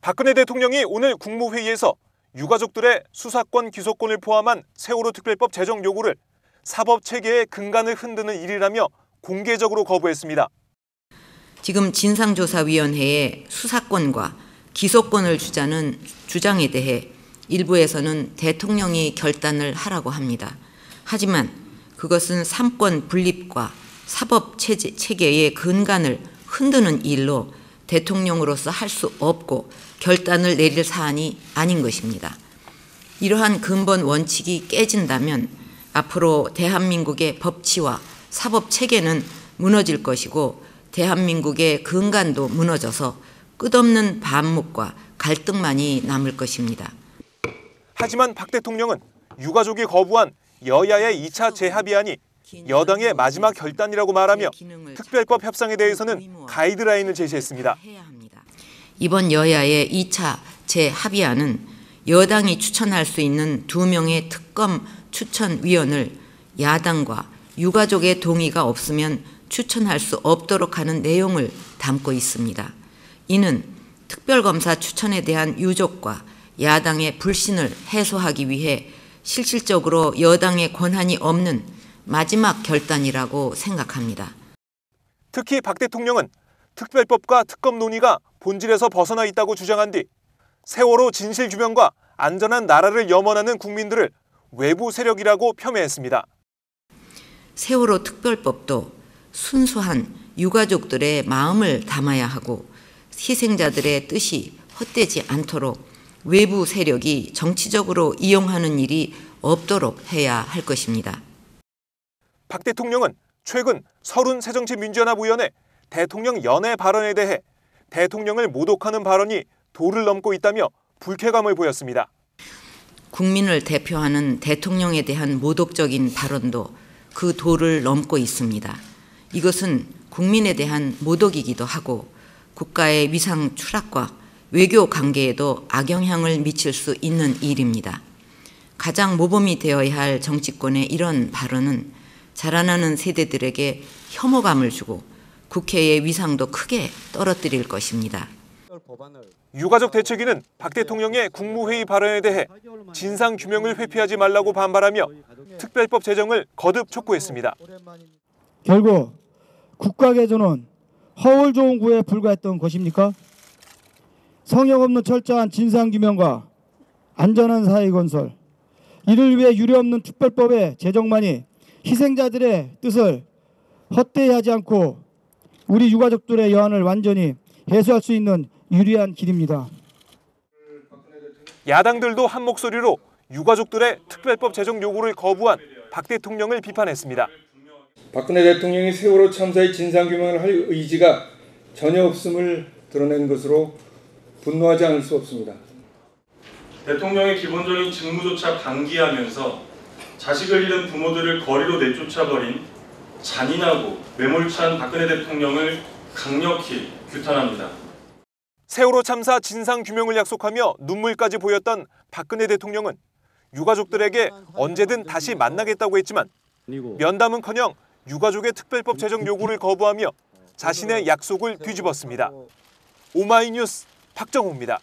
박근혜 대통령이 오늘 국무회의에서 유가족들의 수사권, 기소권을 포함한 세월호 특별법 제정 요구를 사법체계의 근간을 흔드는 일이라며 공개적으로 거부했습니다. 지금 진상조사위원회의 수사권과 기소권을 주자는 주장에 대해 일부에서는 대통령이 결단을 하라고 합니다. 하지만 그것은 삼권 분립과 사법체계의 근간을 흔드는 일로 대통령으로서 할 수 없고 결단을 내릴 사안이 아닌 것입니다. 이러한 근본 원칙이 깨진다면 앞으로 대한민국의 법치와 사법체계는 무너질 것이고 대한민국의 근간도 무너져서 끝없는 반목과 갈등만이 남을 것입니다. 하지만 박 대통령은 유가족이 거부한 여야의 2차 재합의안이 여당의 마지막 결단이라고 말하며 특별법 협상에 대해서는 가이드라인을 제시했습니다. 이번 여야의 2차 재합의안은 여당이 추천할 수 있는 2명의 특검 추천위원을 야당과 유가족의 동의가 없으면 추천할 수 없도록 하는 내용을 담고 있습니다. 이는 특별검사 추천에 대한 유족과 야당의 불신을 해소하기 위해 실질적으로 여당의 권한이 없는 마지막 결단이라고 생각합니다. 특히 박 대통령은 특별법과 특검 논의가 본질에서 벗어나 있다고 주장한 뒤 세월호 진실규명과 안전한 나라를 염원하는 국민들을 외부 세력이라고 폄훼했습니다. 세월호 특별법도 순수한 유가족들의 마음을 담아야 하고 희생자들의 뜻이 헛되지 않도록 외부 세력이 정치적으로 이용하는 일이 없도록 해야 할 것입니다. 박 대통령은 최근 서른 새정치민주연합의원의 대통령 연애 발언에 대해 대통령을 모독하는 발언이 도를 넘고 있다며 불쾌감을 보였습니다. 국민을 대표하는 대통령에 대한 모독적인 발언도 그 도를 넘고 있습니다. 이것은 국민에 대한 모독이기도 하고 국가의 위상 추락과 외교 관계에도 악영향을 미칠 수 있는 일입니다. 가장 모범이 되어야 할 정치권의 이런 발언은 자라나는 세대들에게 혐오감을 주고 국회의 위상도 크게 떨어뜨릴 것입니다. 유가족 대책위는 박 대통령의 국무회의 발언에 대해 진상규명을 회피하지 말라고 반발하며 특별법 제정을 거듭 촉구했습니다. 결국 국가 개조는 허울 좋은 구에 불과했던 것입니까? 성역 없는 철저한 진상규명과 안전한 사회 건설, 이를 위해 유례없는 특별법의 제정만이 희생자들의 뜻을 헛되이 하지 않고 우리 유가족들의 여한을 완전히 해소할 수 있는 유리한 길입니다. 야당들도 한 목소리로 유가족들의 특별법 제정 요구를 거부한 박 대통령을 비판했습니다. 박근혜 대통령이 세월호 참사의 진상규명을 할 의지가 전혀 없음을 드러낸 것으로 분노하지 않을 수 없습니다. 대통령의 기본적인 직무조차 방기하면서 자식을 잃은 부모들을 거리로 내쫓아버린 잔인하고 매몰찬 박근혜 대통령을 강력히 규탄합니다. 세월호 참사 진상규명을 약속하며 눈물까지 보였던 박근혜 대통령은 유가족들에게 언제든 다시 만나겠다고 했지만 면담은커녕 유가족의 특별법 제정 요구를 거부하며 자신의 약속을 뒤집었습니다. 오마이뉴스 박정호입니다.